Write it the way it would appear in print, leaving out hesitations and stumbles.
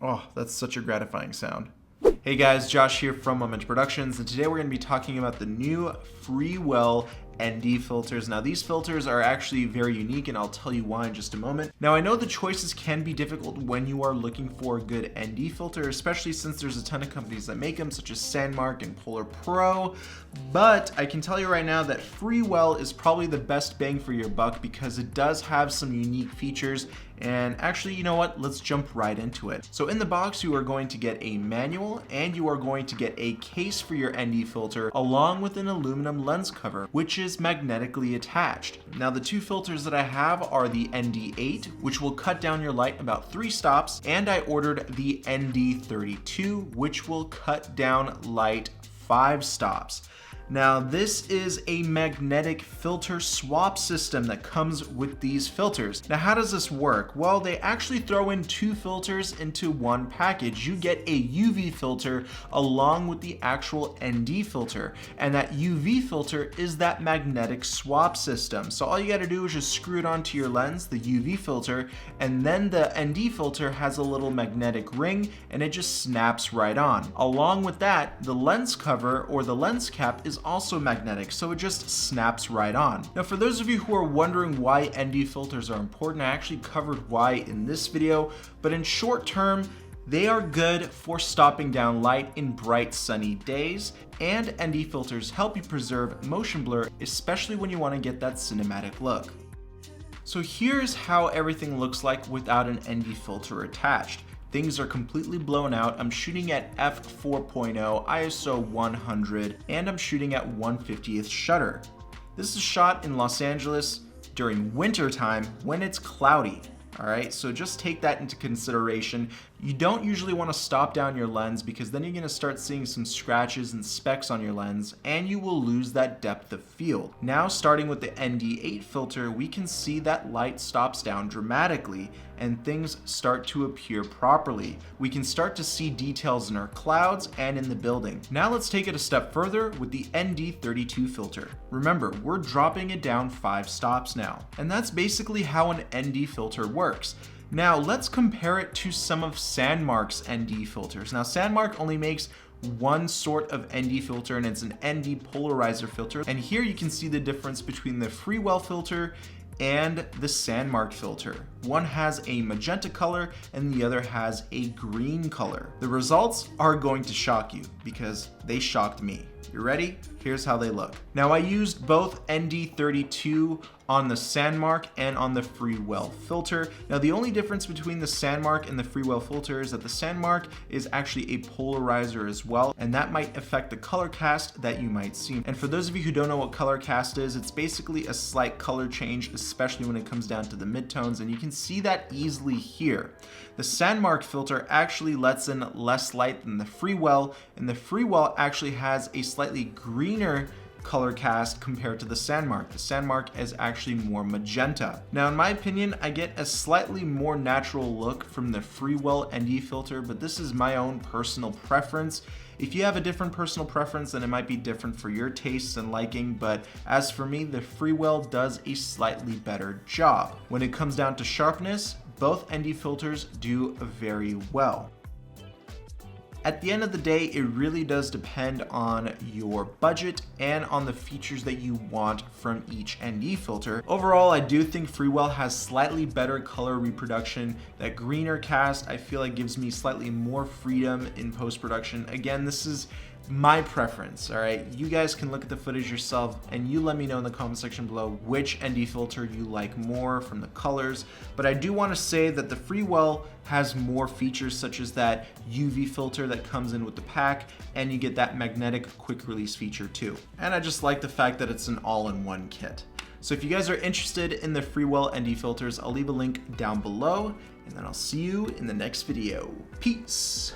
Oh, that's such a gratifying sound. Hey guys, Josh here from Momentum Productions, and today we're going to be talking about the new Freewell ND filters. Now these filters are actually very unique, and I'll tell you why in just a moment. Now I know the choices can be difficult when you are looking for a good ND filter, especially since there's a ton of companies that make them, such as Sandmarc and Polar Pro, but I can tell you right now that Freewell is probably the best bang for your buck because it does have some unique features. And actually, you know what? Let's jump right into it. So in the box, you are going to get a manual and you are going to get a case for your ND filter along with an aluminum lens cover, which is magnetically attached. Now the two filters that I have are the ND8, which will cut down your light about 3 stops, and I ordered the ND32, which will cut down light 5 stops. Now this is a magnetic filter swap system that comes with these filters. Now how does this work? Well, they actually throw in 2 filters into one package. You get a UV filter along with the actual ND filter, and that UV filter is that magnetic swap system. So all you gotta do is just screw it onto your lens, the UV filter, and then the ND filter has a little magnetic ring and it just snaps right on. Along with that, the lens cover or the lens cap is also magnetic, so it just snaps right on. Now for those of you who are wondering why ND filters are important, I actually covered why in this video, but in short term, they are good for stopping down light in bright sunny days, and ND filters help you preserve motion blur, especially when you want to get that cinematic look. So here's how everything looks like without an ND filter attached. Things are completely blown out. I'm shooting at f4.0, ISO 100, and I'm shooting at 1/50th shutter. This is shot in Los Angeles during winter time when it's cloudy. All right, so just take that into consideration. You don't usually want to stop down your lens because then you're going to start seeing some scratches and specks on your lens and you will lose that depth of field. Now starting with the ND8 filter, we can see that light stops down dramatically and things start to appear properly. We can start to see details in our clouds and in the building. Now let's take it a step further with the ND32 filter. Remember, we're dropping it down 5 stops now, and that's basically how an ND filter works. Now let's compare it to some of Sandmarc's ND filters. Now Sandmarc only makes one sort of ND filter, and it's an ND polarizer filter. And here you can see the difference between the Freewell filter and the Sandmarc filter. One has a magenta color and the other has a green color. The results are going to shock you because they shocked me. You ready? Here's how they look. Now I used both ND32 on the Sandmarc and on the Freewell filter. Now the only difference between the Sandmarc and the Freewell filter is that the Sandmarc is actually a polarizer as well, and that might affect the color cast that you might see. And for those of you who don't know what color cast is, it's basically a slight color change, especially when it comes down to the midtones, and you can see that easily here. The Sandmarc filter actually lets in less light than the Freewell, and the Freewell actually has a slightly greener color cast compared to the Sandmarc. The Sandmarc is actually more magenta. Now in my opinion, I get a slightly more natural look from the Freewell ND filter, but this is my own personal preference. If you have a different personal preference, then it might be different for your tastes and liking, but as for me, the Freewell does a slightly better job. When it comes down to sharpness, both ND filters do very well. At the end of the day, it really does depend on your budget and on the features that you want from each ND filter. Overall, I do think Freewell has slightly better color reproduction. That greener cast, I feel like gives me slightly more freedom in post-production. Again, this is my preference, all right? You guys can look at the footage yourself and you let me know in the comment section below which ND filter you like more from the colors. But I do want to say that the Freewell has more features such as that UV filter that comes in with the pack, and you get that magnetic quick release feature too. And I just like the fact that it's an all-in-one kit. So if you guys are interested in the Freewell ND filters, I'll leave a link down below, and then I'll see you in the next video. Peace.